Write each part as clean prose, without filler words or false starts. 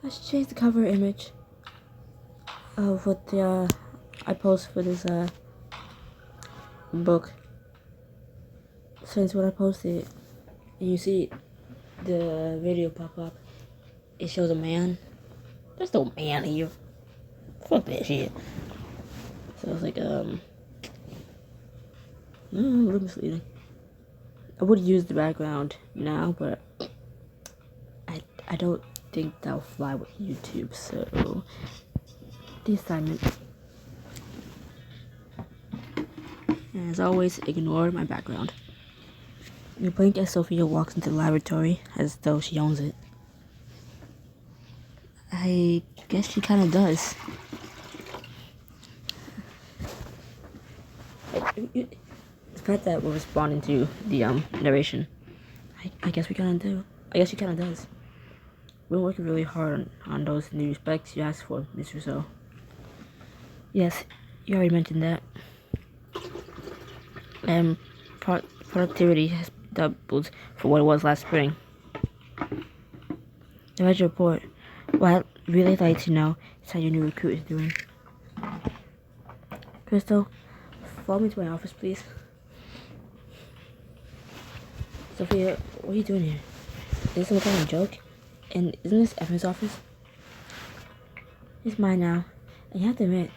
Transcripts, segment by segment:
Let's change the cover image of what the I post for this book. Since when I posted, and you see the video pop up, it shows a man. There's no man here. Fuck that shit. So it's like a little misleading. I would use the background now, but I don't think that'll fly with YouTube. So the assignment. And as always, ignore my background. You blink as Sophia walks into the laboratory as though she owns it. I guess she kind of does. The fact that we're responding to the narration, I guess we kind of do. I guess she kind of does. We're working really hard on those new specs you asked for, Mr. So. Yes, you already mentioned that. And productivity has doubled for what it was last spring. I read your report. What I'd really like to know is how your new recruit is doing. Crystal, follow me to my office, please. Sophia, what are you doing here? Is this some kind of joke? And isn't this Evan's office? It's mine now. And you have to admit,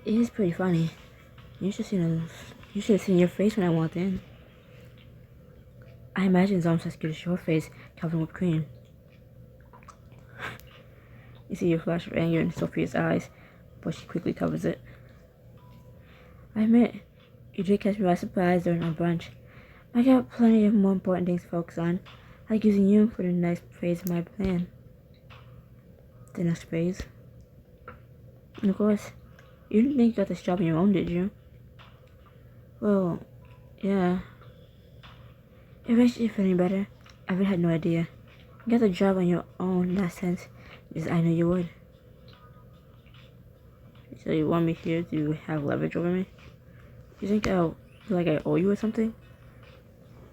it is pretty funny. You should have seen your face when I walked in. I imagine Zom's has got a short face covered in whipped cream. You see a flash of anger in Sophia's eyes, but she quickly covers it. I admit, you did catch me by surprise during our brunch. I got plenty of more important things to focus on, like using you for the next phase of my plan. The next phase? And of course, you didn't think you got this job on your own, did you? Well, yeah. It makes you feel any better. I really had no idea. You got the job on your own in that sense, because I knew you would. So you want me here to have leverage over me? You think I owe you or something?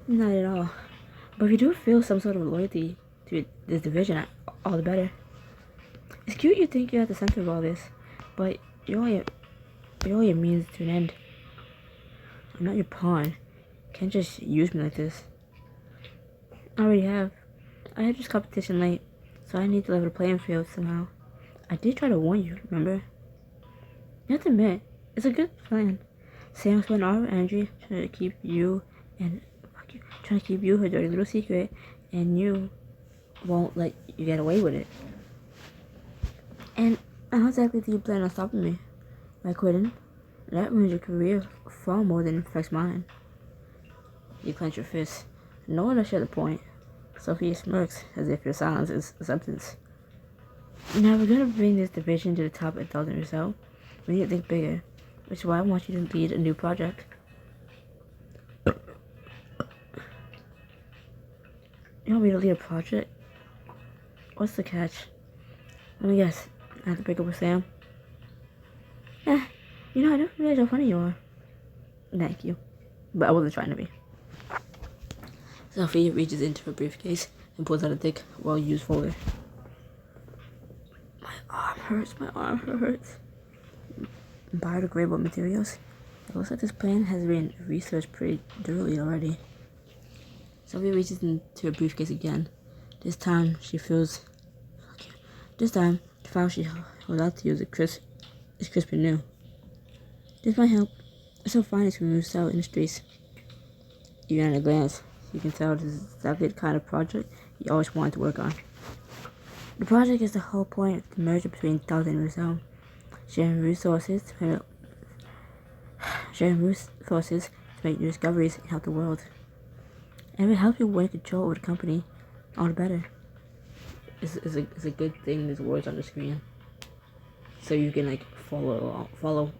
Not at all. But if you do feel some sort of loyalty to this division, all the better. It's cute you think you're at the center of all this, but you're only a means to an end. I'm not your pawn. You can't just use me like this. I already have. I had this competition late, so I need to level the playing field somehow. I did try to warn you, remember? You have to admit, it's a good plan. Sam spent all her energy trying to keep you her dirty little secret, and you won't let you get away with it. And how exactly do you plan on stopping me? By quitting? That ruins your career far more than it affects mine. You clench your fists. No one will share the point. Sophia smirks as if your silence is acceptance. Now we're gonna bring this division to the top 1,000 or so. We need to think bigger, which is why I want you to lead a new project. You want me to lead a project? What's the catch? Let me guess. I have to break up with Sam? I don't realize how funny you are. Thank you. But I wasn't trying to be. Sophia reaches into her briefcase and pulls out a thick, well-used folder. My arm hurts. Biodegradable materials? It looks like this plan has been researched pretty thoroughly already. Sophia reaches into her briefcase again. This time, the file she held out to you is crisp and new. This might help. It's so finance from Cell Industries. Even at a glance, you can tell this is exactly the kind of project you always wanted to work on. The project is the whole point of the merger between Delta and Rizal, sharing resources to make new discoveries and help the world. And if it helps you win control over the company, all the better. It's a good thing there's words on the screen, so you can follow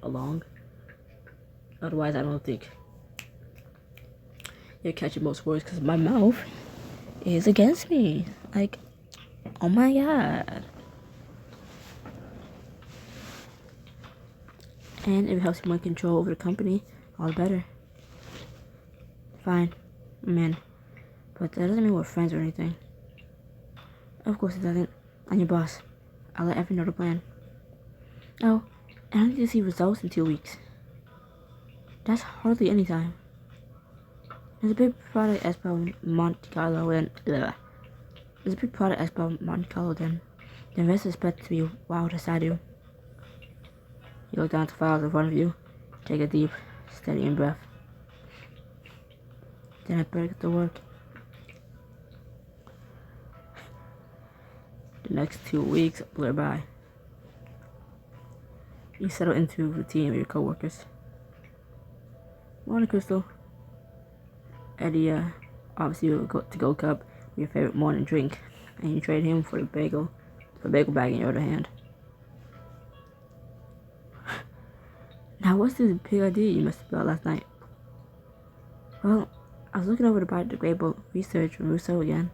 along. Otherwise, I don't think you're catching most words because my mouth is against me. Oh my god. And if it helps you win control over the company, all the better. Fine, I'm in. But that doesn't mean we're friends or anything. Of course it doesn't. I'm your boss. I'll let Evan know the plan. Oh, and I need to see results in 2 weeks. That's hardly any time. There's a big product expo in Monte Carlo and There's a big product expo in Monte Carlo then. The investors expect to be wild as I do. You look down at the files in front of you, take a deep, steady breath. Then I better get to work. The next 2 weeks blur by. You settle into a routine with your coworkers. Morning, Crystal. Eddie, obviously you go to Gold Cup with your favorite morning drink, and you trade him for the bagel bag in your other hand. Now, what's this big idea you messed about last night? Well, I was looking over the biodegradable research from Rousseau again.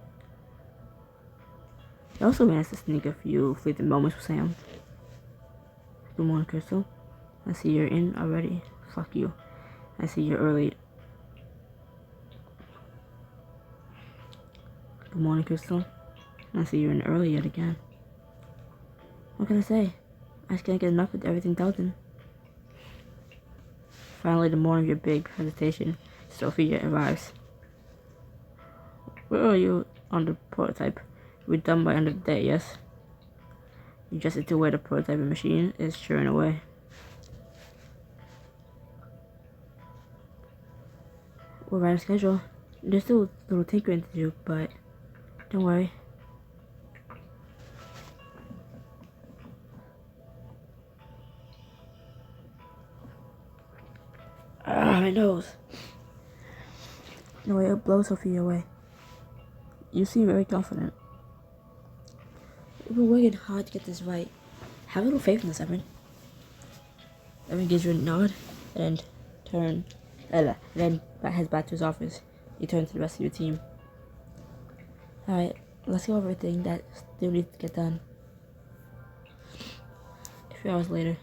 It also managed to sneak a few fleeting moments with Sam. Good morning, Crystal. I see you're in already. Fuck you. I see you're early. Good morning, Crystal. I see you're in early yet again. What can I say? I just can't get enough of everything Dalton. Finally, the morning of your big presentation, Sophia arrives. Where are you on the prototype? We're done by end of the day, yes? You just need to wait the prototyping machine is churning away. We're right on schedule. There's still a little tinkering to do, but don't worry. My nose. No way, it'll blow Sophia away. You seem very confident. We've been working hard to get this right. Have a little faith in this, Evan. Evan gives you a nod and then heads back to his office. You turn to the rest of your team. Alright, let's go over everything that still needs to get done. A few hours later,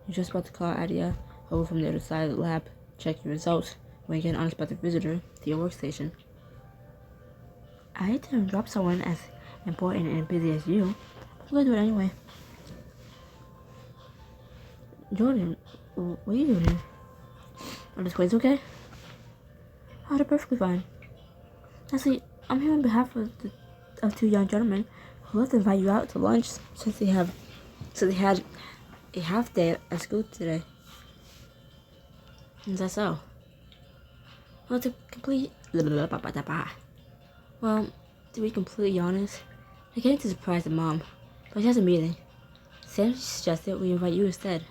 you're just about to call Adia over from the other side of the lab, check your results when you get an unexpected visitor to your workstation. I hate to drop someone as important and busy as you. I'm gonna do it anyway. Jordan, what are you doing here? Are the quiz okay? Oh, they're perfectly fine. Actually, I'm here on behalf of 2 young gentlemen who love to invite you out to lunch since they had a half day at school today. Is that so? Well, to be completely honest, I came to surprise the mom, but she has a meeting. Sam suggested we invite you instead.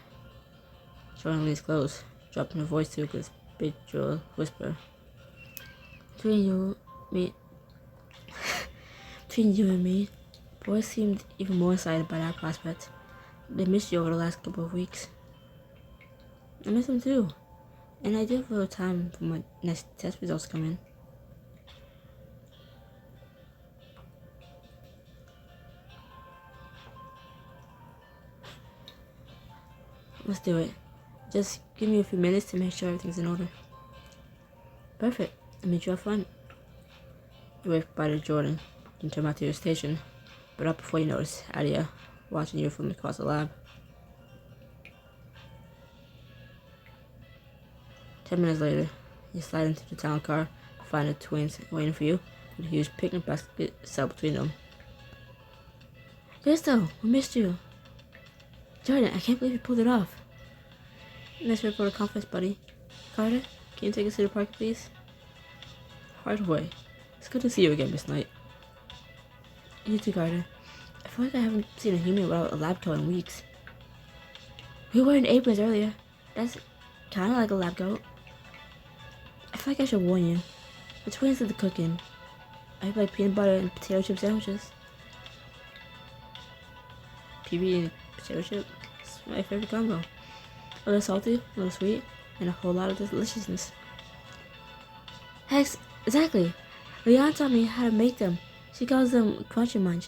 Jordan leans close, dropping her voice to a conspicuous whisper. Between you and me, boys seemed even more excited by that prospect. They missed you over the last couple of weeks. I miss them too, and I do have a little time for my next test results to come in. Let's do it. Just give me a few minutes to make sure everything's in order. Perfect. I made you have fun. You wave bye to Jordan, then turn back to your station, but up before you notice Adia watching you from across the lab. 10 minutes later, you slide into the town car, find the twins waiting for you with a huge picnic basket set between them. Crystal, we missed you. Jordan, I can't believe you pulled it off. Nice report of conference, buddy. Carter, can you take us to the park, please? Hardaway, it's good to see you again, Miss Knight. You too, Carter. I feel like I haven't seen a human without a lab coat in weeks. We were wearing aprons earlier. That's kind of like a lab coat. I feel like I should warn you. The twins did the cooking. I like peanut butter and potato chip sandwiches. PB and potato chip? It's my favorite combo. A little salty, a little sweet, and a whole lot of deliciousness. Hex, exactly. Leon taught me how to make them. She calls them crunchy munch.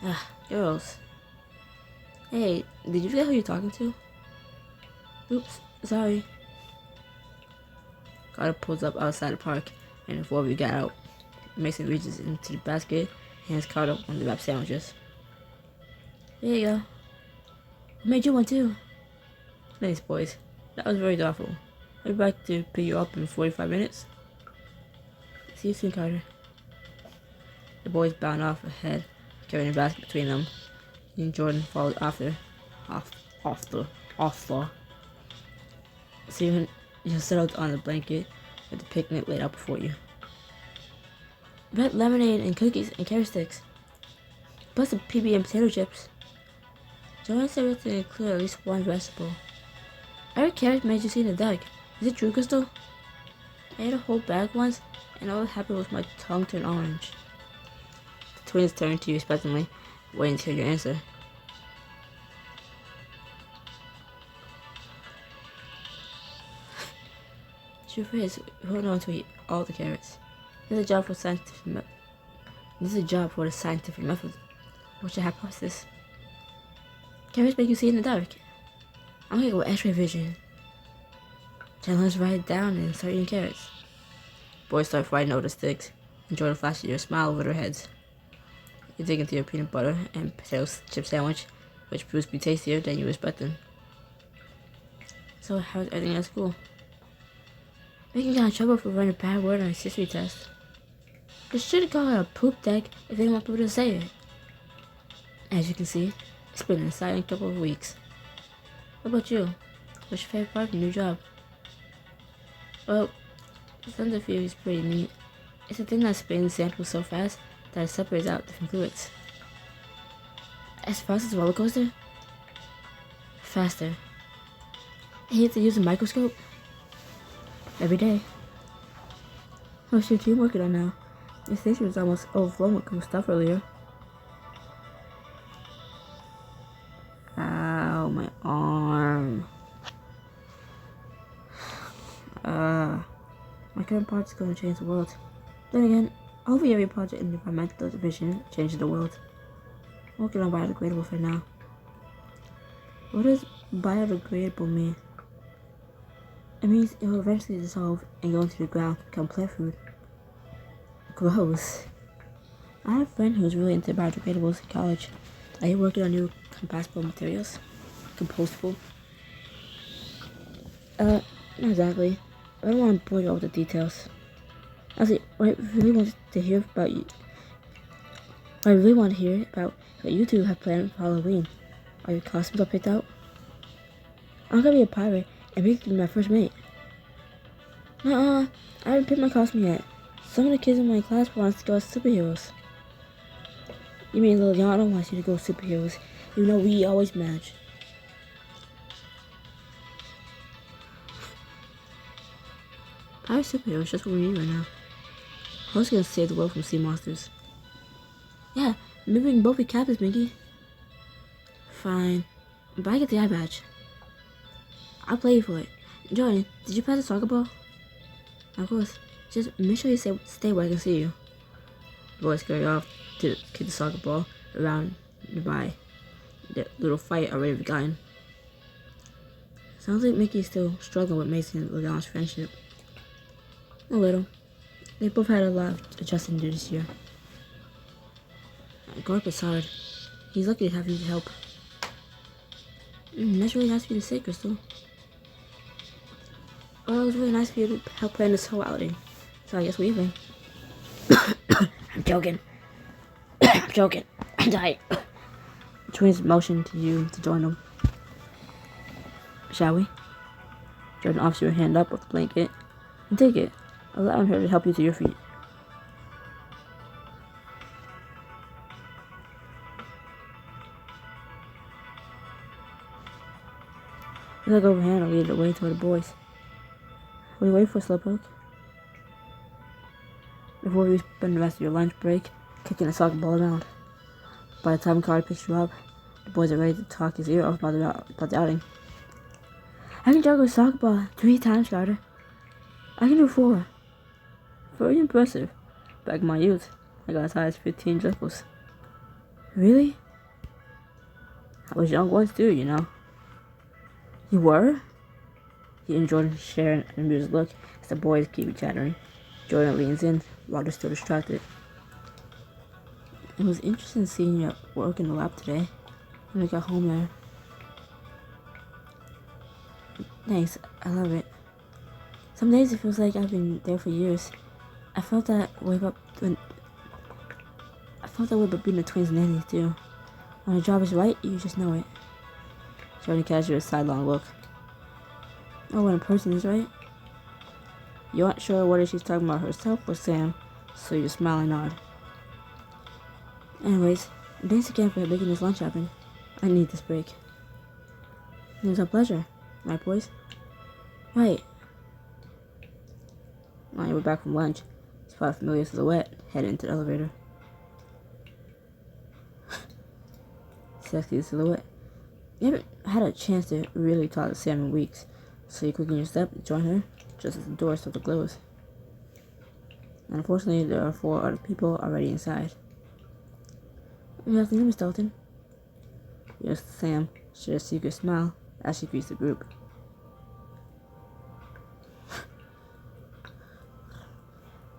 Ah, girls. Hey, did you forget who you're talking to? Oops, sorry. Carter pulls up outside the park, and the four of you get out. Mason reaches into the basket, hands Carter one of the wrapped sandwiches. There you go. I made you one too. Thanks, boys. That was very thoughtful. I'll be back to pick you up in 45 minutes. See you soon, Carter. The boys bound off ahead, carrying a basket between them. And Jordan followed after, off the. Soon, you settled on the blanket with the picnic laid out before you. Red lemonade and cookies and carrot sticks. Plus the PB and potato chips. Jordan said everything to include at least one vegetable. Every carrot made you see in the dark. Is it true, Crystal? I ate a whole bag once, and all that happened was my tongue turned orange. The twins turned to you expectantly, waiting to hear your answer. Truth is, we hold on to eat all the carrots. This is a job for the scientific method. What's your hypothesis? Carrots make you see in the dark. I'm gonna go with X-ray vision. Let's write it down and start eating carrots. Boys start fighting over the sticks, and Jordan flashes you a smile over their heads. You dig into your peanut butter and potato chip sandwich, which proves to be tastier than you expected. So, how's everything at school? Making got in trouble for running a bad word on his history test. They should have called it a poop deck if they didn't want people to say it. As you can see, it's been an exciting couple of weeks. What about you? What's your favorite part of your new job? Well, the centrifuge is pretty neat. It's a thing that spins samples so fast that it separates out different fluids. As fast as a roller coaster? Faster. And you have to use a microscope? Every day. What's your team working on now? Your station was almost overflowing with cool stuff earlier. Ow, my arm. My current project is going to change the world. Then again, hopefully every project in the environmental division changes the world. I'm working on biodegradable for now. What does biodegradable mean? It means it will eventually dissolve and go into the ground to become plant food. Gross. I have a friend who's really into biodegradables in college. Are you working on new compostable materials? Compostable? Not exactly. I don't want to bore you all with the details. Actually, I really want to hear about you. I really want to hear about what you two have planned for Halloween. Are your costumes all picked out? I'm gonna be a pirate and Bk2 be my first mate. I haven't picked my costume yet. Some of the kids in my class wants to go as superheroes. You mean Liliana wants you to go as superheroes, even though we always match. Pirate superheroes, just what we need right now. I was gonna save the world from sea monsters. Yeah, maybe we can both be captains, Minky. Fine, but I get the eye badge. I'll play you for it. Jordan, did you pass the soccer ball? Of course. Just make sure you stay where I can see you. The boys scurry off to kick the soccer ball around nearby. The little fight already begun. Sounds like Mickey's still struggling with Mason and Liliana's friendship. A little. They both had a lot of adjusting to do this year. Gorp is hard. He's lucky to have you to help. That's really nice of you to say, Crystal. Well, it was really nice for you to help plan this whole outing. So I guess we're leaving. I'm joking. I'm joking. I'm dying. The twins motioned to you to join them. Shall we? Jordan offers your hand up with the blanket. And take it, allowing her to help you to your feet. You look over hand and lead the way toward the boys. What are you waiting for, Slowpoke? Before you spend the rest of your lunch break kicking a soccer ball around. By the time Carter picks you up, the boys are ready to talk his ear off about the outing. I can juggle a soccer ball 3 times, Carter. I can do 4. Very impressive. Back in my youth, I got as high as 15 dribbles. Really? I was young once too, you know. You were? He and Jordan share an amused look as the boys keep chattering. Jordan leans in while they're still distracted. It was interesting seeing you at work in the lab today. when I got home there. Thanks, I love it. Some days it feels like I've been there for years. I felt that way about being a twins nanny too. When a job is right, you just know it. Jordan catches you a sidelong look. Oh, when a person is right? You aren't sure whether she's talking about herself or Sam, so you smile and nod. Anyways, thanks again for making this lunch happen. I need this break. It was a pleasure, right boys? Right. When we're back from lunch, spot a familiar silhouette, headed into the elevator. Sexy silhouette. You haven't had a chance to really talk to Sam in weeks, so you quicken your step and join her just as the door starts to close. And unfortunately, there are 4 other people already inside. Good afternoon, Miss Dalton. Yes, Sam shares a secret smile as she greets the group.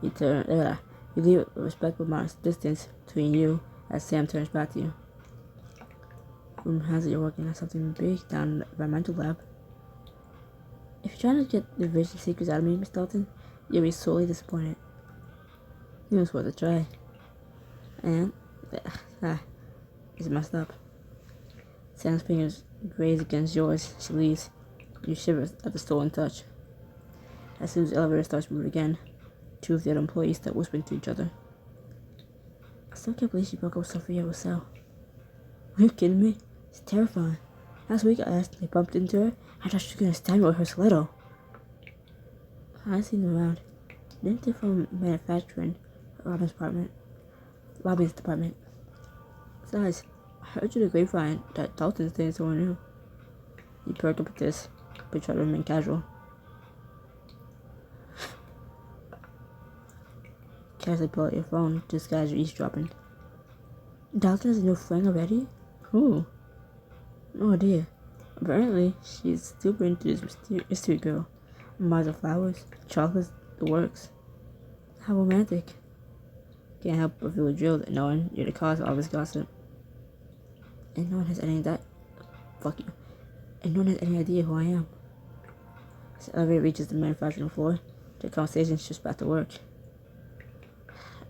You leave a respectful amount of distance between you as Sam turns back to you. Rumor has it you're working on something big down in the environmental lab. If you're trying to get the vision secrets out of me, Miss Dalton, you'll be sorely disappointed. It was worth a try. And, it's messed up. Sam's fingers graze against yours. She leaves. You shiver at the stolen touch. As soon as the elevator starts moving again, 2 of the other employees start whispering to each other. I still can't believe she broke up with Sophia Rousseau. Are you kidding me? It's terrifying. Last week I accidentally bumped into her. I thought she was going to stab me with her stiletto. I seen them around. Didn't they from manufacturing? Robin's department. Besides, I heard through the grapevine that Dalton's dating someone new. You perked up at this, but tried to remain casual. Casually pull out your phone, disguise your eavesdropping. Dalton has a new friend already? Who? No idea. Apparently, she's super into this mystery girl. Buys her flowers, chocolates, the works. How romantic. Can't help but feel drilled knowing you're the cause of all this gossip. And no one has any that. Fuck you. And no one has any idea who I am. As the elevator reaches the manufacturing floor, the conversation's just back to work.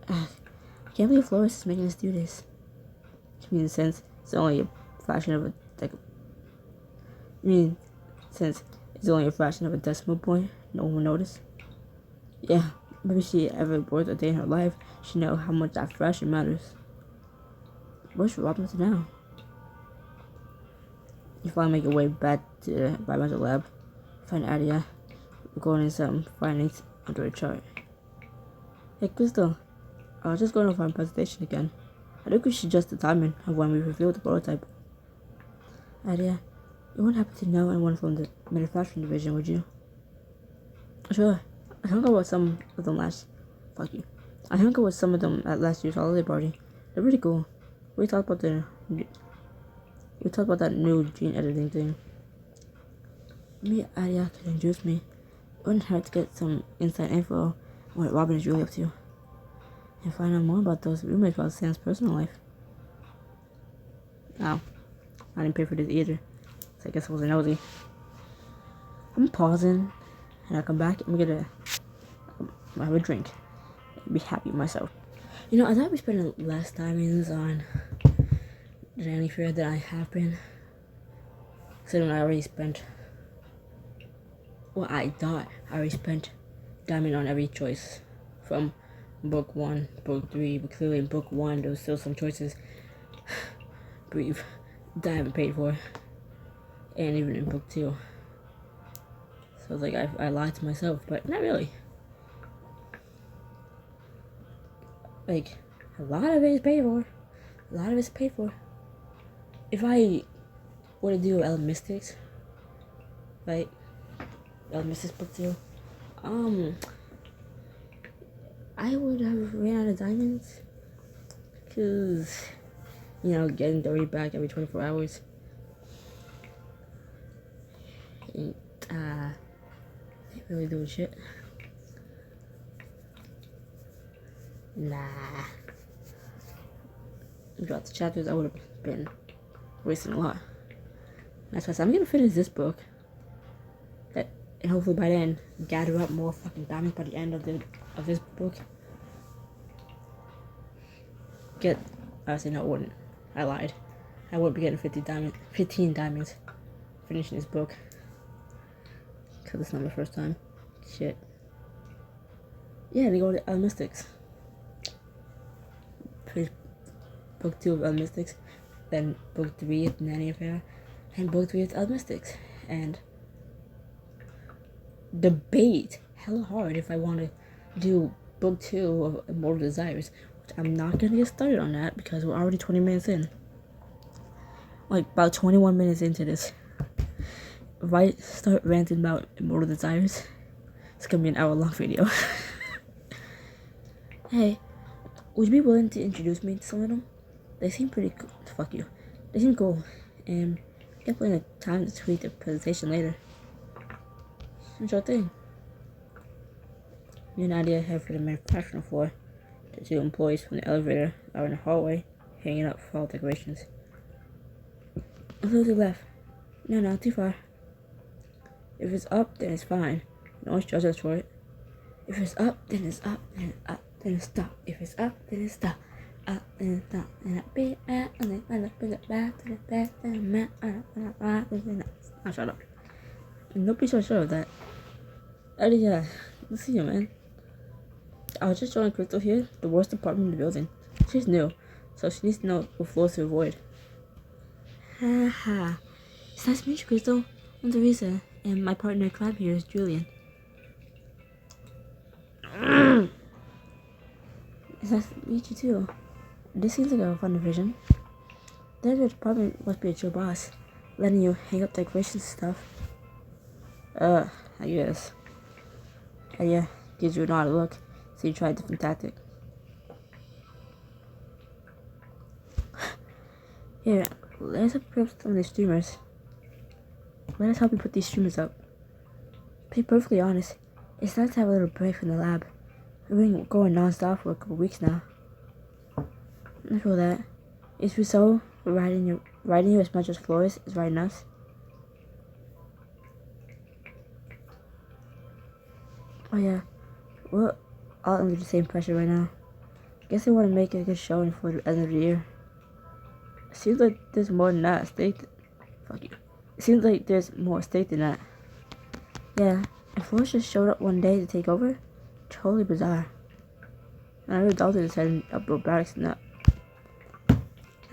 I can't believe Flores is making us do this. I mean, since it's only a fraction of a decimal point, no one will notice. Yeah, maybe she ever worked a day in her life, she know how much that fraction matters. Where's Robin now? You finally make your way back to the environmental lab, find Adia recording some findings under a chart. Hey Crystal, I was just going over my presentation again. I think we should adjust the timing of when we revealed the prototype. Adia, you wouldn't happen to know anyone from the manufacturing division, would you? Sure. I hung out with some of them at last year's holiday party. They're pretty cool. We talked about that new gene editing thing. Maybe Adia could introduce me. It wouldn't hurt to get some inside info on what Robin is really up to. And find out more about those rumors about Sam's personal life. Oh, I didn't pay for this either, so I guess I wasn't nosy. I'm pausing, and I'll come back and I'm gonna have a drink and be happy with myself. You know, I thought we spent less timings on the Nanny fair than I have been. Considering I already spent, I thought I already spent diamond on every choice from book 1, book 3, but clearly in book 1 there was still some choices that I haven't paid for, and even in book 2. So it's like I lied to myself, but not really. Like, a lot of it is paid for. If I were to do El Mystics, right? El Mystics book 2, I would have ran out of diamonds. Cause, getting 30 back every 24 hours. Ain't really doing shit. Nah. Throughout the chapters, I would have been wasting a lot. That's why I'm gonna finish this book. And hopefully by then, gather up more fucking diamonds by the end of this book. Honestly, no, I wouldn't. I lied. I wouldn't be getting 15 diamonds finishing this book. Because it's not my first time. Shit. Yeah, they go to Mystics. Finish book 2 of Mystics. Then book 3 of Nanny Affair. And book 3 of Mystics. And debate hella hard if I want to do book 2 of Immortal Desires. Which I'm not going to get started on that because we're already 20 minutes in. Like about 21 minutes into this. If I start ranting about Immortal Desires, it's gonna be an hour-long video. Hey, would you be willing to introduce me to some of them? They seem pretty cool. Fuck you. They seem cool. And get plenty of time to tweet the presentation later. Sure thing. You an idea I have for the manufacturing floor. The 2 employees from the elevator are in the hallway, hanging up fall decorations. A little to the left. No, not too far. If it's up, then it's fine. No one's judging us for it. If it's up, then it's up, then it's up, then it's stop. If it's up, then it's stop. Up, then it's stop. And I be at, and then I bring it back to the back, then I'm shut up. Don't be so sure of that. Yeah, let's see you, man. I was just showing Crystal here, the worst apartment in the building. She's new, so she needs to know what floors to avoid. Haha. It's nice to meet you, Crystal. I'm Teresa, and my partner in crime here is Julian. It's nice to meet you too. This seems like a fun division. The other department must be a chill boss, letting you hang up decorations and stuff. I guess. Yeah, gives you an odd look, so you try a different tactic. Here, let's help you put some of these streamers. Let us help you put these streamers up. To be perfectly honest, it's nice to have a little break from the lab. We've been going non-stop for a couple weeks now. I feel that. Is Rousseau riding you as much as Flores is riding us? Oh yeah, we're all under the same pressure right now. Guess they want to make a good showing for the end of the year. It seems like there's more than that at stake. Fuck you. It seems like there's more at stake than that. Yeah, and Flores just showed up one day to take over? Totally bizarre. And I heard Dalton is heading up robotics and that.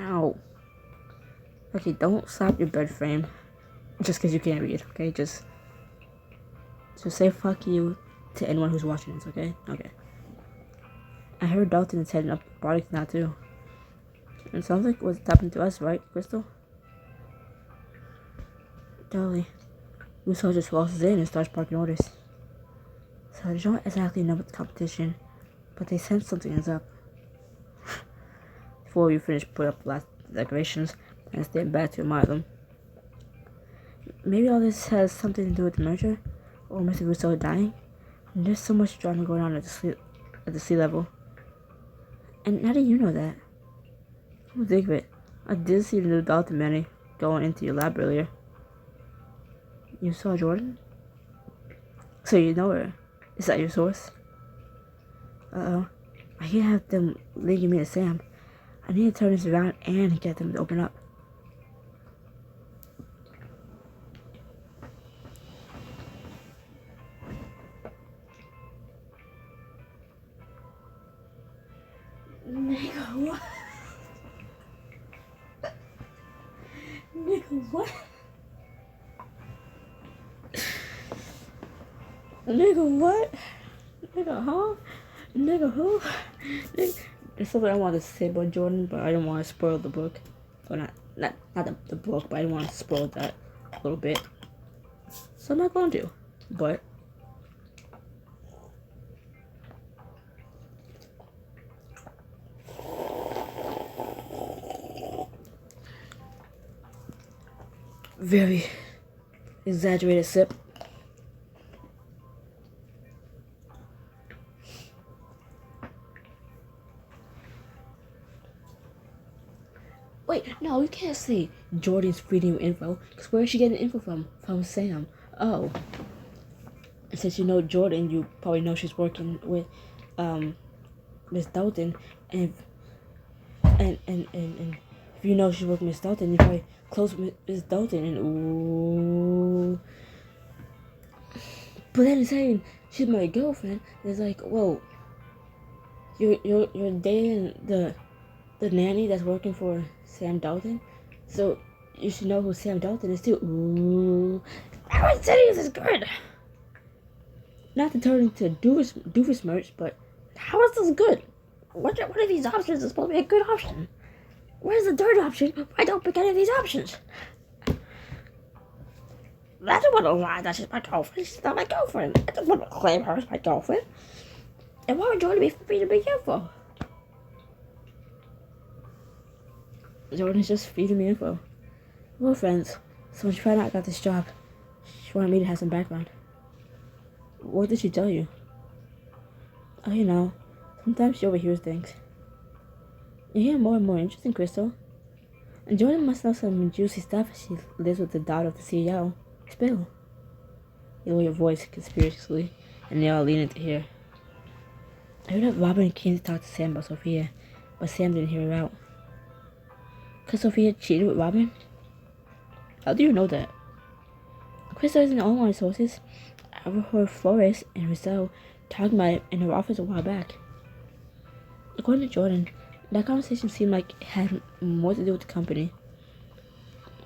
Ow. Okay, don't slap your bed frame just because you can't read, okay? Just say fuck you to anyone who's watching this, okay? Okay. I heard Dalton is heading up robotics now too. And it sounds like what's happened to us, right, Crystal? Totally. Rousseau just waltzes in and starts barking orders. So they don't exactly know about the competition, but they sense something is up. Before you finish putting up the last decorations and stand back to admire them. Maybe all this has something to do with the merger, or Mr. Rousseau dying. And there's so much drama going on at the sea level. And how do you know that? Come think of it. I did see the new Dalton Manny going into your lab earlier. You saw Jordan? So you know her. Is that your source? Uh-oh. I can't have them linking me to Sam. I need to turn this around and get them to open up. Nigga, what? Nigga, what? Nigga, what? Nigga, huh? Nigga, who? Nigga. There's something I wanted to say about Jordan, but I didn't want to spoil the book. Or not the book, but I didn't want to spoil that a little bit. So I'm not going to. But very exaggerated sip. Wait, no, you can't say Jordan's feeding you info, because where is she getting info from? From Sam. Oh. And since you know Jordan, you probably know she's working with, Miss Dalton, and if you know she's working with Miss Dalton, you probably close with Miss Dalton, and ooh. But then saying she's my girlfriend, it's like, whoa. You're dating the nanny that's working for Sam Dalton, so you should know who Sam Dalton is too. Ooh, Everyone said this is good. Not to turn into doofus merch, but how is this good? What of these options is supposed to be a good option? Where's the third option? I don't pick any of these options. I don't want to lie that she's my girlfriend. She's not my girlfriend. I don't want to claim her as my girlfriend. And why would Jordan be free to be info? Jordan's just feeding me info. Well, friends, so when she found out I got this job, she wanted me to have some background. What did she tell you? Oh, you know, sometimes she overhears things. You hear more and more interesting, Crystal. And Jordan must know some juicy stuff as she lives with the daughter of the CEO. Spill. You lower your voice conspiracially, and they all lean in to hear. I heard that Robin came to talk to Sam about Sophia, but Sam didn't hear her out. Because Sophia cheated with Robin? How do you know that? Crystal isn't the only one of sources. I overheard Flores and Rizzo talking about it in her office a while back. According to Jordan, that conversation seemed like it had more to do with the company.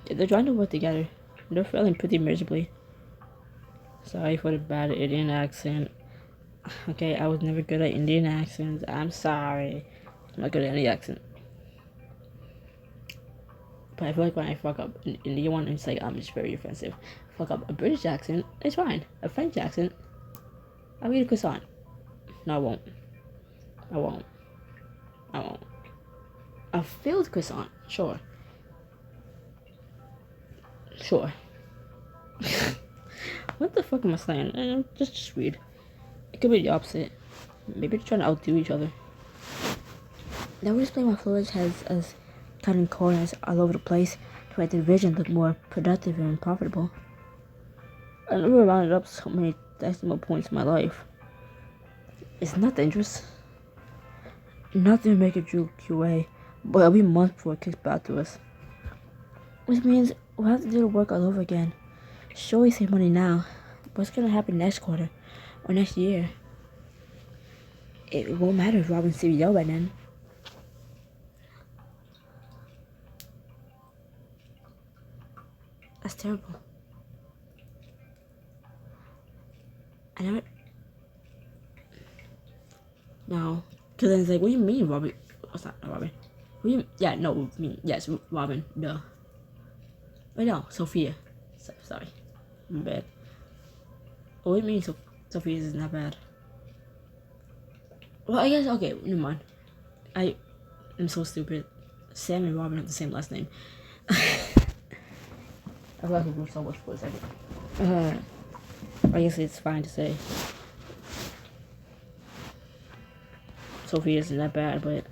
They're trying to work together. They're failing pretty miserably. Sorry for the bad Indian accent. Okay, I was never good at Indian accents. I'm sorry. I'm not good at any accent. But I feel like when I fuck up an Indian one, it's like I'm just very offensive. Fuck up a British accent, it's fine. A French accent, I'll eat a croissant. No, I won't. I won't. I won't. A filled croissant, sure. Sure. What the fuck am I saying? Just read. It could be the opposite. Maybe they're trying to outdo each other. That would explain why Flores has us cutting corners all over the place to make the division look more productive and profitable. I never rounded up so many decimal points in my life. It's not dangerous. Nothing to make it through QA, but it'll be months before it kicks back to us. Which means we'll have to do the work all over again. Sure, we save money now, but what's gonna happen next quarter or next year? It won't matter if Robin's CEO by then. That's terrible. I never. No. Because then it's like, what do you mean, Robin? What's not Robin? What do you. Yeah, no, yes, Robin. Duh. Wait, no, Sophia. Sorry. I'm bad. What do you mean, Sophia is not bad? Well, I guess, okay, never mind. I'm so stupid. Sam and Robin have the same last name. I feel like I grew so much for a second. I guess it's fine to say. Sophia isn't that bad, but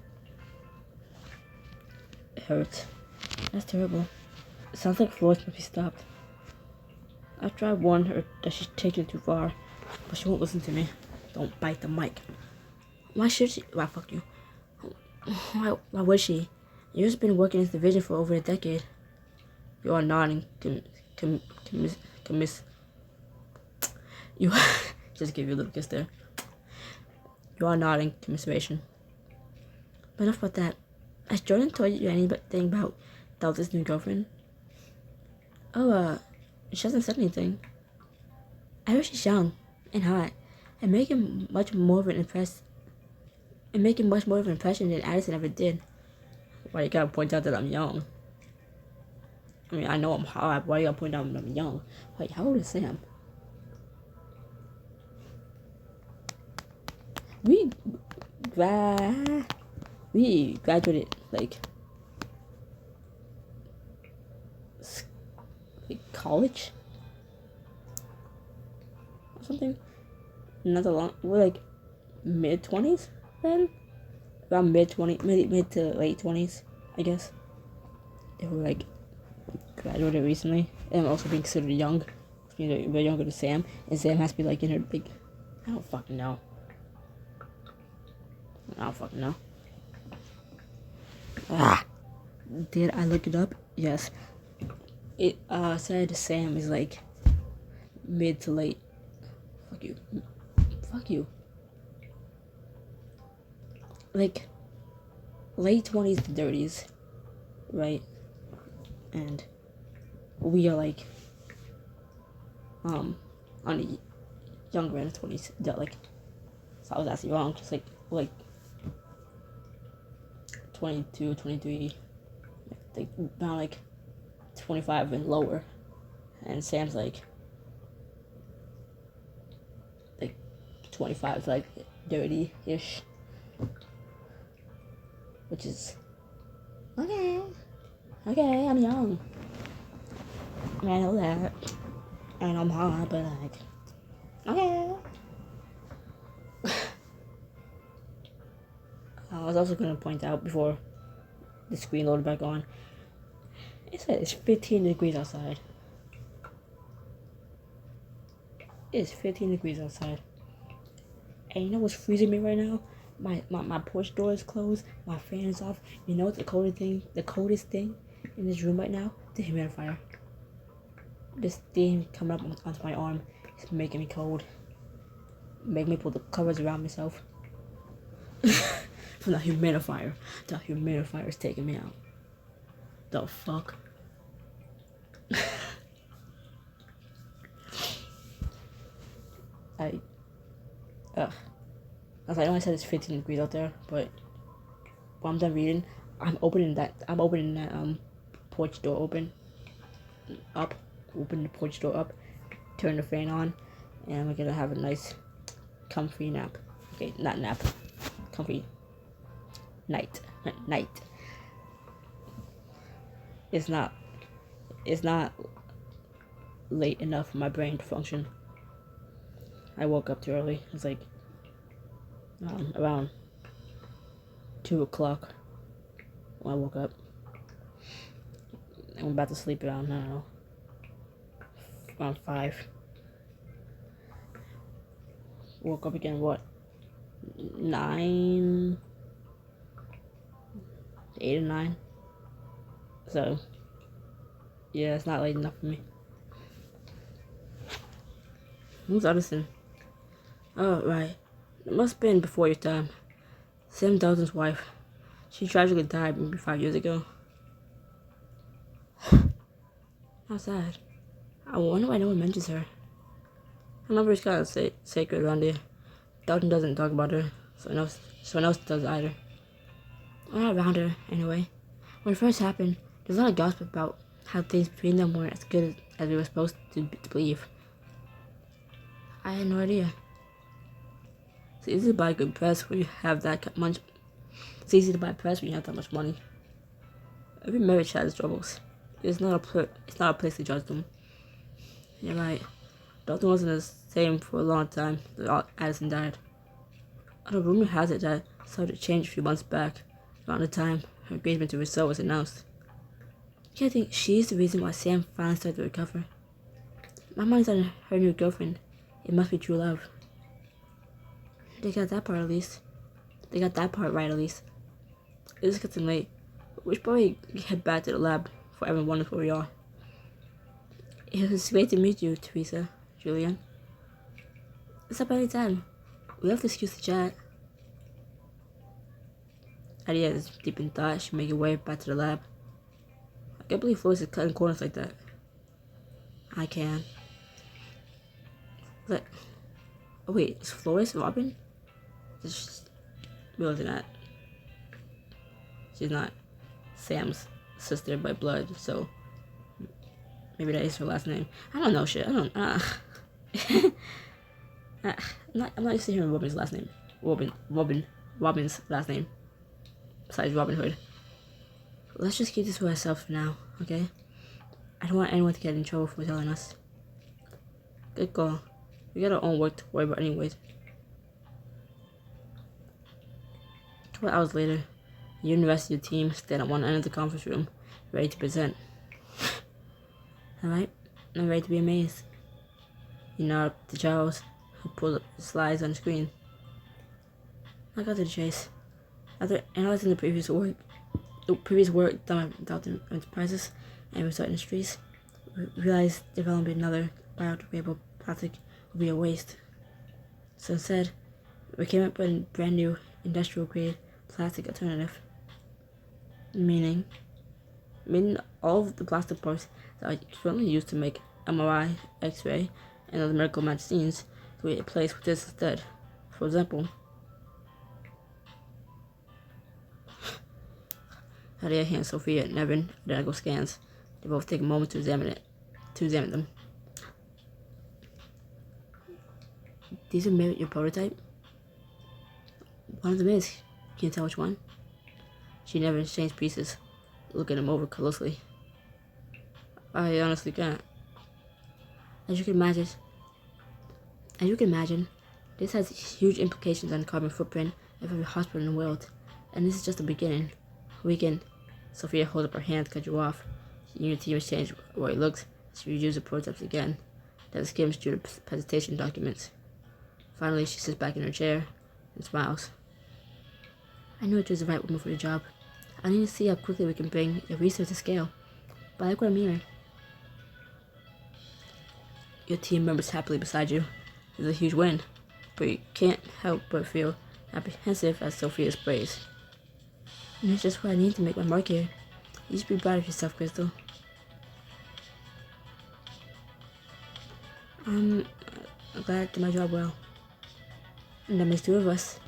it hurts. That's terrible. It sounds like Flores must be stopped. After I warned her that she's taking it too far, but she won't listen to me. Don't bite the mic. Why should she? Why, fuck you. Why would she? You've just been working in this division for over a decade. You are nodding. You just give you a little kiss there. You are nodding commiseration. But enough about that. Has Jordan told you anything about Delta's new girlfriend? Oh, she hasn't said anything. I heard she's young and hot, and making much more of an impression than Addison ever did. Why you gotta point out that I'm young? I mean, I know I'm hot. Why you gotta point out that I'm young? Wait, how old is Sam? We graduated like college or something. Not that long. We're like mid-20s then, around mid to late 20s, I guess. they were like graduated recently, and also being considered young, being a bit younger than Sam, and Sam has to be like in her big. I don't fucking know. Did I look it up? Yes. It said Sam is like mid to late. Fuck you. Fuck you. Like late 20s to 30s, right? And we are like on the younger end of 20s. Like, so I was actually wrong. Just like 22, 23, like around like 25 and lower, and Sam's like 25, like 30-ish, which is okay. I'm young. I mean, I know that, and I'm hot, but like, okay. I was also gonna point out before the screen loaded back on. It said it's 15 degrees outside. It's 15 degrees outside. And you know what's freezing me right now? My porch door is closed. My fan is off. You know what's the coldest thing in this room right now? The humidifier. This thing coming up onto my arm is making me cold. Making me pull the covers around myself. From the humidifier. The humidifier is taking me out. The fuck? I know I said it's 15 degrees out there, but when I'm done reading, I'm opening that porch door open the porch door up, turn the fan on, and we're gonna have a nice comfy nap. Okay, not nap, comfy night. It's not late enough for my brain to function. I woke up too early. It's like around 2 o'clock when I woke up. I'm about to sleep around, I don't know, around 5. Woke up again, what, 9, 8 or 9. So, yeah, it's not late enough for me. Who's Edison? Oh, right. It must have been before your time. Sam Dalton's wife. She tragically died maybe 5 years ago. How sad. I wonder why no one mentions her. Her number is kind of sacred around here. Dalton doesn't talk about her, so no one else does either. We're not around her, anyway. When it first happened, there's a lot of gossip about how things between them weren't as good as we were supposed to believe. I had no idea. It's easy to buy good press when you have that much. It's easy to buy press when you have that much money. Every marriage has troubles. It's not a place to judge them. You're right. Dalton wasn't the same for a long time until Addison died. Although rumor has it that started to change a few months back, around the time her engagement to Rousseau was announced. I think she's the reason why Sam finally started to recover. My mind's on her new girlfriend. It must be true love. They got that part at least. They got that part right at least. It's getting late. We should probably head back to the lab before everyone wonders where we are. It was great to meet you, Teresa, Julian. It's up any time. We have to excuse the chat. Adia is deep in thought. She make her way back to the lab. I can't believe Flores is cutting corners like that. I can. But, oh wait, is Flores Robin? Just realizing that she's not Sam's sister by blood, so maybe that is her last name. I don't know shit. I don't. I'm not used to hearing Robin's last name. Robin's last name. Besides Robin Hood. Let's just keep this to ourselves for now, okay? I don't want anyone to get in trouble for telling us. Good call. We got our own work to worry about anyways. 12 hours later, you and the rest of your team stand at one end of the conference room ready to present. Alright? I'm ready to be amazed. You nod up to Charles, who pulls up the slides on the screen. I got to the chase. After analyzing the previous work done by Dalton Enterprises and Resort Industries, we realized developing another biodegradable plastic would be a waste. So instead, we came up with a brand new industrial-grade plastic alternative. Meaning all of the plastic parts that are currently used to make MRI, X-ray, and other medical machines to be replaced with this instead. For example, Nadia hands Sophia and Evan identical scans. They both take a moment to examine them. These are made with your prototype? One of them is. Can you tell which one? She never exchanged pieces, looking them over closely. I honestly can't. As you can imagine, this has huge implications on the carbon footprint of every hospital in the world, and this is just the beginning. Sophia holds up her hand to cut you off. Your team exchanges where it looks. She reviews the prototypes again, then skims through the presentation documents. Finally, she sits back in her chair and smiles. I knew it was the right woman for the job. I need to see how quickly we can bring your research to scale. But I like what I'm hearing. Your team members happily beside you. It's a huge win, but you can't help but feel apprehensive as Sophia's praise. And it's just what I need to make my mark here. You should be proud of yourself, Crystal. I'm glad I did my job well. And that makes two of us.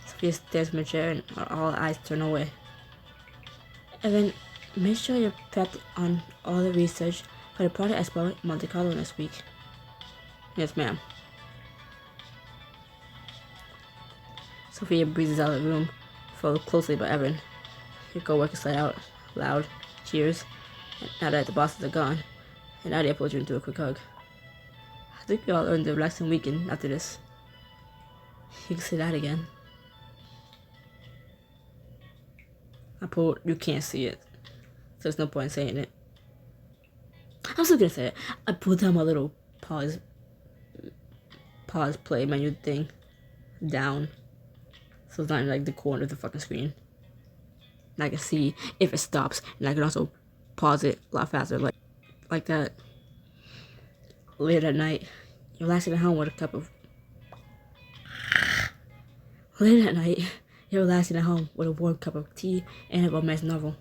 Sophia stares from her chair and all eyes turn away. Evan, make sure you're prepped on all the research for the product expo in Monte Carlo next week. Yes, ma'am. Sophia breezes out of the room, followed closely by Evan. Your co-workers let out loud cheers, and now that the bosses are gone, and Nadia pulls you into a quick hug. I think we all earned a relaxing weekend after this. You can say that again. You can't see it, so there's no point in saying it. I'm still gonna say it. I pulled down my little pause play menu thing down, so it's not in like the corner of the fucking screen. And I can see if it stops, and I can also pause it a lot faster, like that. Later at night, you're relaxing at home with a cup of. Later at night, you're relaxing at home with a warm cup of tea and a romance novel.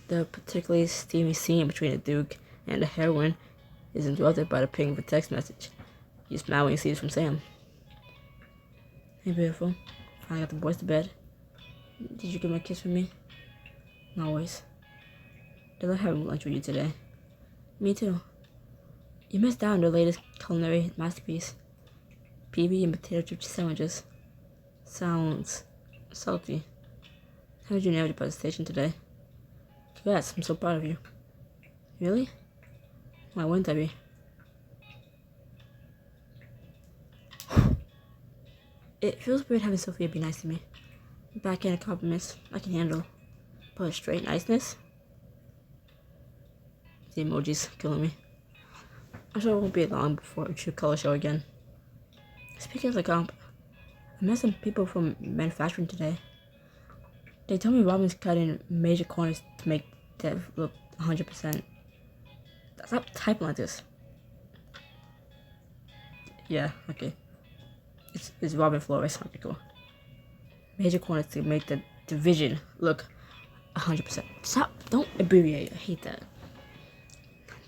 The particularly steamy scene between the Duke and the heroine is interrupted by the ping of a text message. You smile when you see it from Sam. Hey, beautiful. Finally got the boys to bed. Did you give me a kiss from me? Always. Did I have lunch with you today? Me too. You missed out on the latest culinary masterpiece. PB and potato chip sandwiches. Sounds salty. How did you nail your presentation today? Congrats, I'm so proud of you. Really? Why wouldn't I be? It feels weird having Sophia be nice to me. Backhanded compliments I can handle, but straight niceness? The emoji's killing me. I'm sure it won't be long before we shoot color show again. Speaking of the comp, I met some people from manufacturing today. They told me Robin's cutting major corners to make Dev look 100%. Stop typing like this. Yeah, okay. It's Robin Flores. Okay, cool. Major corners to make the division look 100%. Stop! Don't abbreviate. I hate that.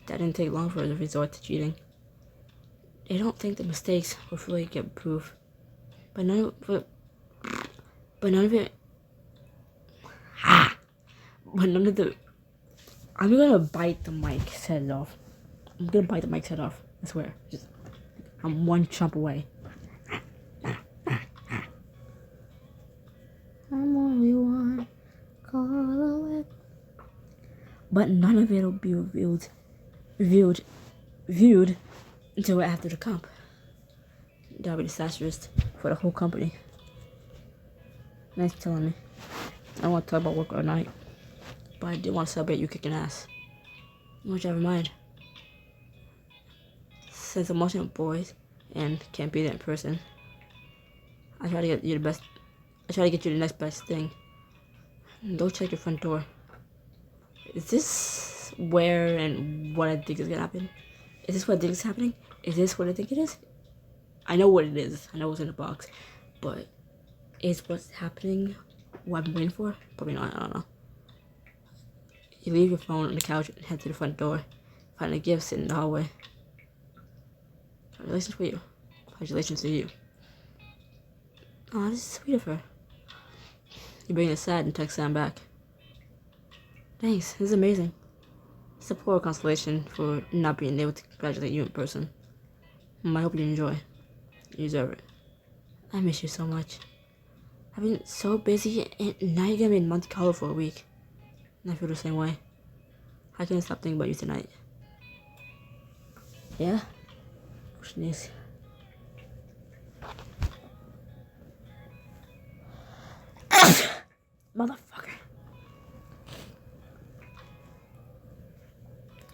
That didn't take long for the resort to cheating. They don't think the mistakes will fully get proof, but none of it. But none of the. I'm gonna bite the mic's head off. I'm gonna bite the mic's head off. I swear. I'm one chomp away. I'm only one call away. But none of it will be viewed until after the comp. That'll be disastrous for the whole company. Nice telling me. I don't want to talk about work all night. but I did want to celebrate you kicking ass. Whichever mind. Since I'm watching boys and can't be there in person, I try to get you the best. I try to get you the next best thing. Go check your front door. Is this where and what I think is gonna happen? Is this what I think is happening? Is this what I think it is? I know what it is. I know what's in the box, but is what's happening what I've been waiting for? Probably not. I don't know. You leave your phone on the couch and head to the front door. Find a gift sitting in the hallway. Congratulations for you. Congratulations to you. Oh, this is sweet of her. You bring it aside and text Sam back. Thanks, this is amazing. It's a poor consolation for not being able to congratulate you in person. I hope you enjoy. You deserve it. I miss you so much. I've been so busy, and now you're gonna be in Monte Carlo for a week. And I feel the same way. I can't stop thinking about you tonight. Yeah? Sneeze. Motherfucker.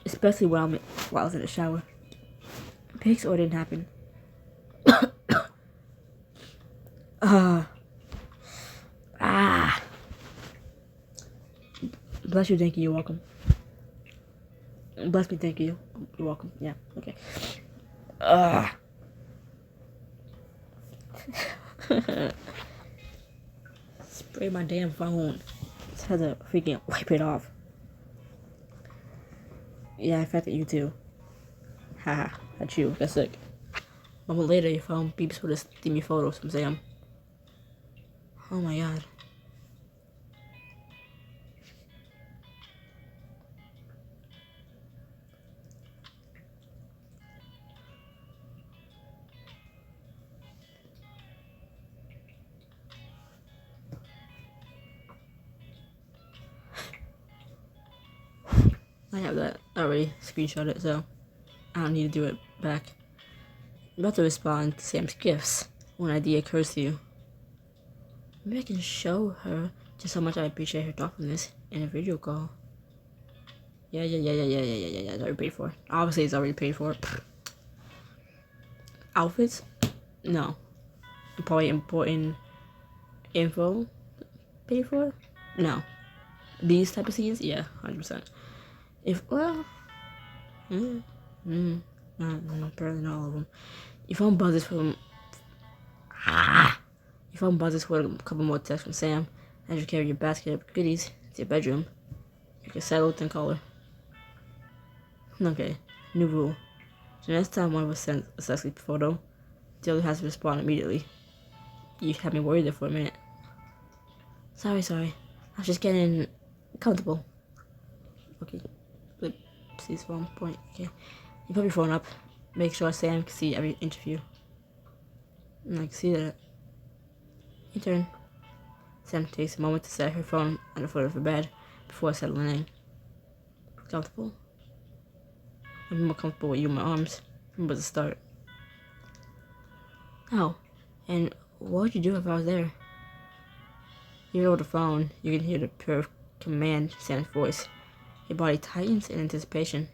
Especially while I was in the shower. Pics or didn't happen. Bless you, thank you, you're welcome. Bless me, thank you, you're welcome. Yeah, okay. Spray my damn phone. Just had to freaking wipe it off. Yeah, I affected you too. Haha, that's you, that's sick. A moment later, your phone beeps with a steamy photo from Sam. Oh my god. I have that already screenshotted, so I don't need to do it back. I'm about to respond to Sam's gifts when an idea occurs to you. Maybe I can show her just how much I appreciate her thoughtfulness in a video call. Yeah, it's already paid for. Obviously, it's already paid for. Outfits? No. Probably important info paid for? No. These type of scenes? Yeah, 100%. If, well, apparently not all of them. Your phone buzzes for a couple more texts from Sam as you carry your basket of goodies to your bedroom. You can settle it and call her. Okay, new rule. The next time one of us sends a sexy photo, the other has to respond immediately. You had me worried there for a minute. Sorry. I was just getting comfortable. Okay. Please phone point. Okay. You put your phone up. Make sure Sam can see every interview. And I can see that. Your turn. Sam takes a moment to set her phone on the foot of her bed before settling in. Comfortable? I'm more comfortable with you in my arms. From the start. Oh, and what would you do if I was there? You're over the phone. You can hear the pure command Sam's voice. Your body tightens in anticipation.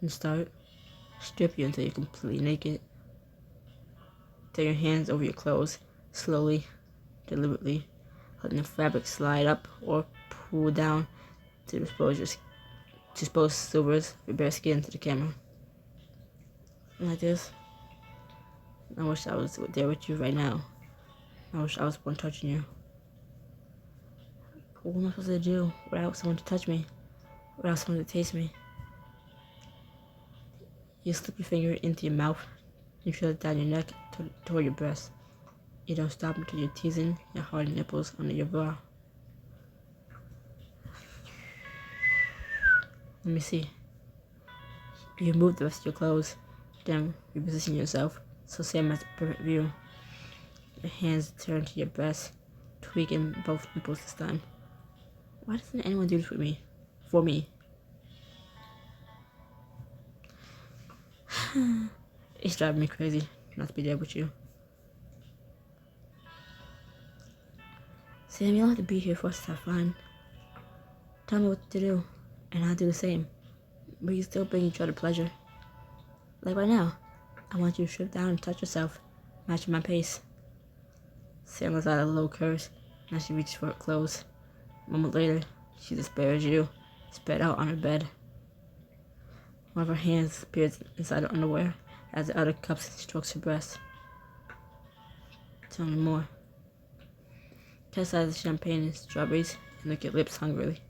And start. Strip you until you're completely naked. Take your hands over your clothes, slowly, deliberately, letting the fabric slide up or pull down to expose silvers of your bare skin to the camera. Like this. I wish I was there with you right now. I wish I was the one touching you. What am I supposed to do without someone to touch me? Without someone to taste me? You slip your finger into your mouth and feel it down your neck toward your breast. You don't stop until you're teasing your hard nipples under your bra. Let me see. You remove the rest of your clothes, then reposition yourself so Sam has the perfect view. Your hands turn to your breast, tweaking both nipples this time. Why doesn't anyone do this with me? For me. It's driving me crazy not to be there with you. Sam, you don't have to be here for us to have fun. Tell me what to do, and I'll do the same. But you still bring each other pleasure. Like right now, I want you to strip down and touch yourself, matching my pace. Sam lets out a low curse, and she reaches for her clothes. A moment later, she despairs you, spread out on her bed. One of her hands appears inside her underwear as the other cups strokes her breast. Tell me more. Test out the champagne and strawberries and lick your lips hungrily.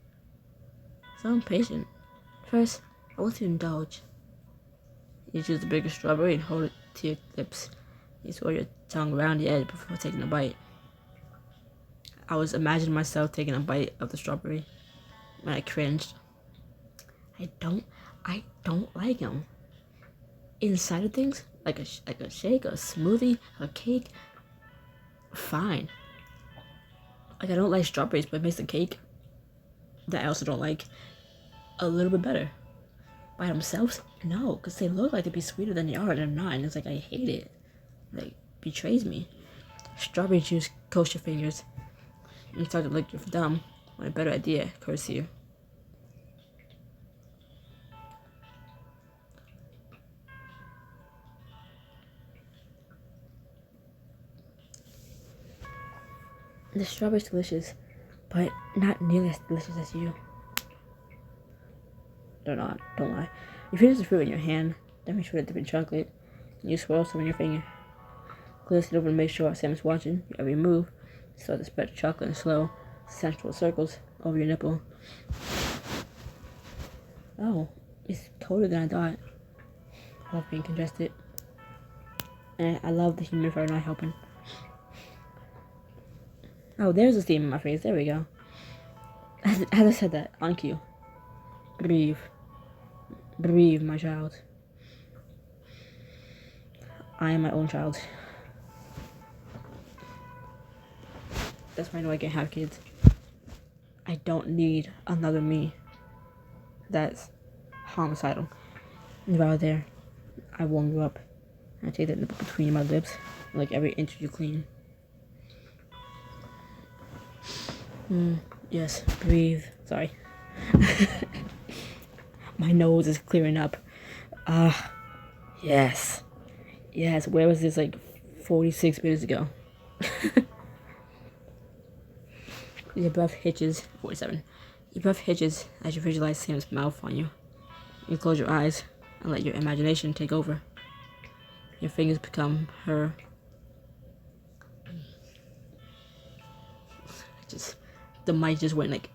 So impatient. First, I want to indulge. You choose the bigger strawberry and hold it to your lips. You swirl your tongue around the edge before taking a bite. I was imagining myself taking a bite of the strawberry when I cringed. I don't like them. Inside of things, like a shake, a smoothie, a cake, fine. Like I don't like strawberries, but it makes the cake that I also don't like a little bit better. By themselves, no, because they look like they'd be sweeter than they are, and they're not. And it's like I hate it. Like betrays me. Strawberry juice coats your fingers. You start to look your thumb when a better idea occurs to you. The strawberry's delicious, but not nearly as delicious as you. Don't lie. You finish the fruit in your hand, then reach for the dipping chocolate, and you swirl some in your finger. Glance it over to make sure Sam is watching your every move. Start to spread the chocolate in slow, sensual circles over your nipple. Oh, it's colder than I thought. I love being congested. And I love the humidifier not helping. Oh, there's a steam in my face. There we go. As I said that, on cue. Breathe. Breathe, my child. I am my own child. That's why I know I can't have kids. I don't need another me. That's homicidal. And right there, I warm you up. I take that nipple between my lips, like every inch you clean. Yes, breathe. Sorry. My nose is clearing up. Yes. Yes, where was this like 46 minutes ago? Your breath hitches. 47. Your breath hitches as you visualize Sam's mouth on you. You close your eyes and let your imagination take over. Your fingers become her. The mic just went like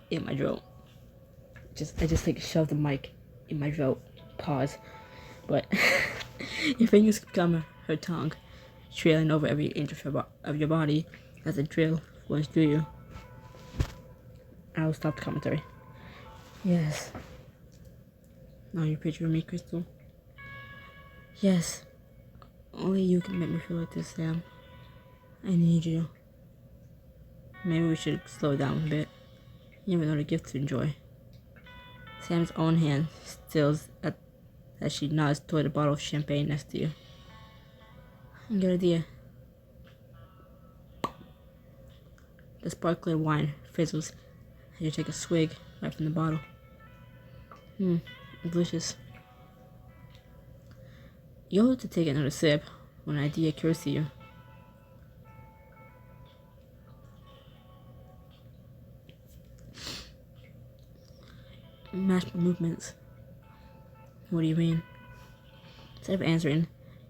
in my throat. I just like shoved the mic in my throat. Pause. But your fingers become her tongue, trailing over every inch of your body as a drill runs through you. I'll stop the commentary. Yes. Now you picture me, Crystal. Yes. Only you can make me feel like this, Sam. I need you. Maybe we should slow down a bit. You have another gift to enjoy. Sam's own hand stills as she nods toward the bottle of champagne next to you. Good idea. The sparkling wine fizzles as you take a swig right from the bottle. Delicious. You'll have to take another sip when an idea occurs to you. Match movements. What do you mean? Instead of answering,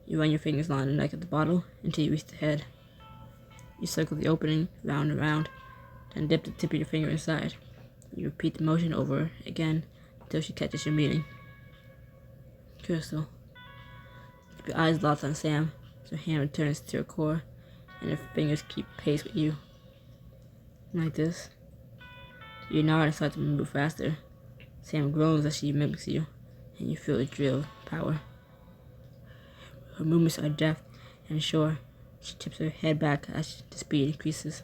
you run your fingers along the neck of the bottle until you reach the head. You circle the opening round and round, then dip the tip of your finger inside. You repeat the motion over again until she catches your meaning. Crystal. Keep your eyes locked on Sam as her hand returns to her core and her fingers keep pace with you. Like this. You nod and start to move faster. Sam groans as she mimics you, and you feel the drill power. Her movements are deft and sure. She tips her head back as the speed increases.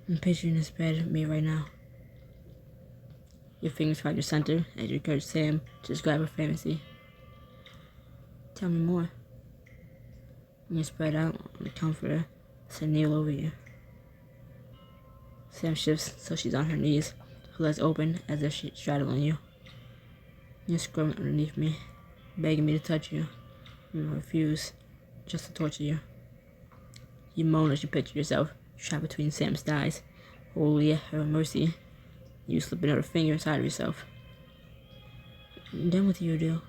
I'm picturing this bed with me right now. Your fingers find your center as you encourage Sam to describe her fantasy. Tell me more. And you spread out on the comforter as I kneel over you. Sam shifts so she's on her knees, her legs open as if she's straddling you. You're squirming underneath me, begging me to touch you. You refuse, just to torture you. You moan as you picture yourself trapped between Sam's thighs, wholly at her mercy. You slip another finger inside of yourself. Then what do you do?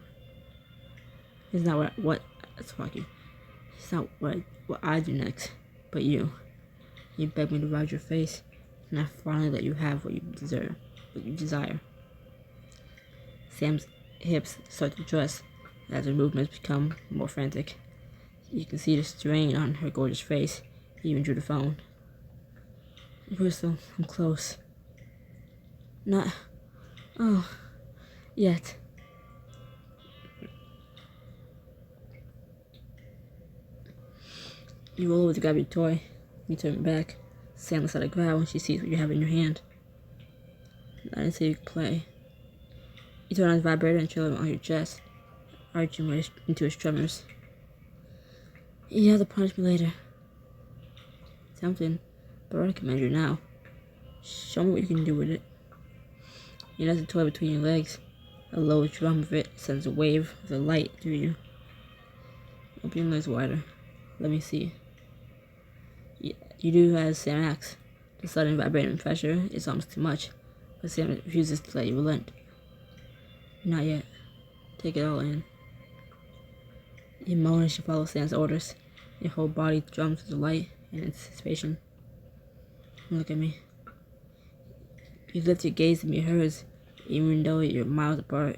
It's not what It's not what I do next, but you. You beg me to ride your face, and I finally let you have what you deserve, what you desire. Sam's hips start to twist as her movements become more frantic. You can see the strain on her gorgeous face, even through the phone. Crystal, I'm close. Not, yet. You roll over to grab your toy. You turn back. Sam lets out a growl when she sees what you have in your hand. I didn't say you could play. You turn on the vibrator and chill it on your chest, arching right into his tremors. You have to punish me later. Tempting, but I recommend you now. Show me what you can do with it. You nest the toy between your legs. A low drum of it sends a wave of the light through you. Open your legs wider. Let me see. You do as Sam acts. The sudden vibrating pressure is almost too much, but Sam refuses to let you relent. Not yet. Take it all in. You moan as you follow Sam's orders. Your whole body drums with delight and anticipation. Look at me. You lift your gaze to meet hers, even though you're miles apart.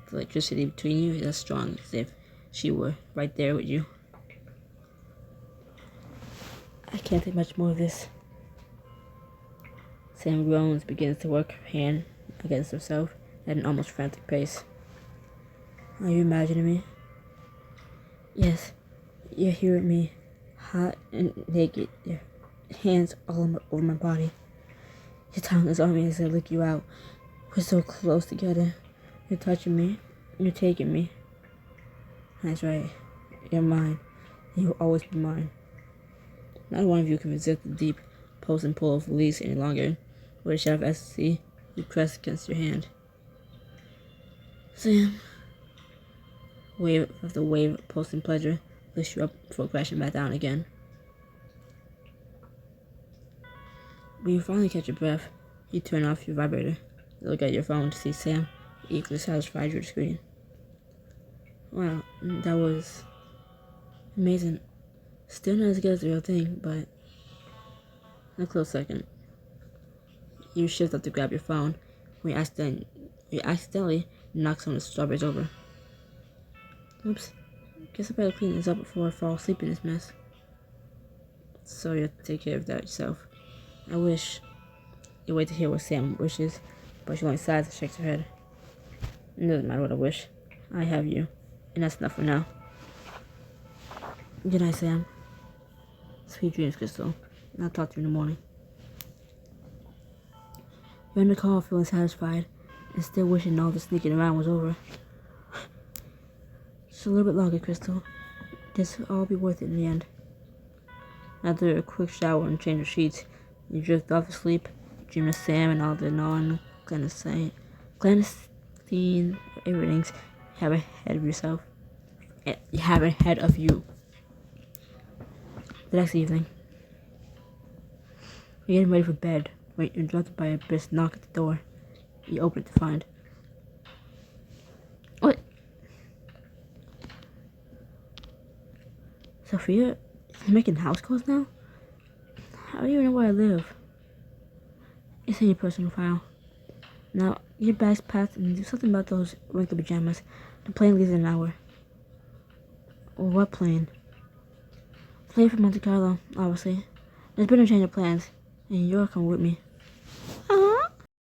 The electricity between you is as strong as if she were right there with you. I can't take much more of this. Sam groans, begins to work her hand against herself at an almost frantic pace. Are you imagining me? Yes. You're here with me, hot and naked, your hands all over my body. Your tongue is on me as I lick you out. We're so close together. You're touching me. You're taking me. That's right. You're mine. You will always be mine. Not one of you can resist the deep push and pull of release any longer. With a shout of ecstasy, you press against your hand. Sam. Wave of the wave of pulsing pleasure lifts you up before crashing back down again. When you finally catch your breath, you turn off your vibrator. You look at your phone to see Sam equally satisfied with the screen. Wow, that was amazing. Still not as good as the real thing, but in a close second. You shift up to grab your phone when you accidentally knock some of the strawberries over. Oops. Guess I better clean this up before I fall asleep in this mess. So you have to take care of that yourself. I wish. You wait to hear what Sam wishes, but she only sighs and shakes her head. It doesn't matter what I wish. I have you, and that's enough for now. Good night, Sam. Sweet dreams, Crystal. And I'll talk to you in the morning. You're in the car feeling satisfied and still wishing all the sneaking around was over. Just a little bit longer, Crystal. This will all be worth it in the end. After a quick shower and change of sheets, you drift off to sleep, dreaming of Sam and all the non-clandestine everythings you have ahead of yourself. You have ahead of you. The next evening, you're getting ready for bed when you're interrupted by a brisk knock at the door. You open it to find. What? Sophia? You're making house calls now? How do you know where I live? It's in your personal file. Now, your bag's packed and do something about those wrinkled pajamas. The plane leaves in an hour. What plane? Plane from Monte Carlo, obviously. There's been a change of plans, and you're coming with me.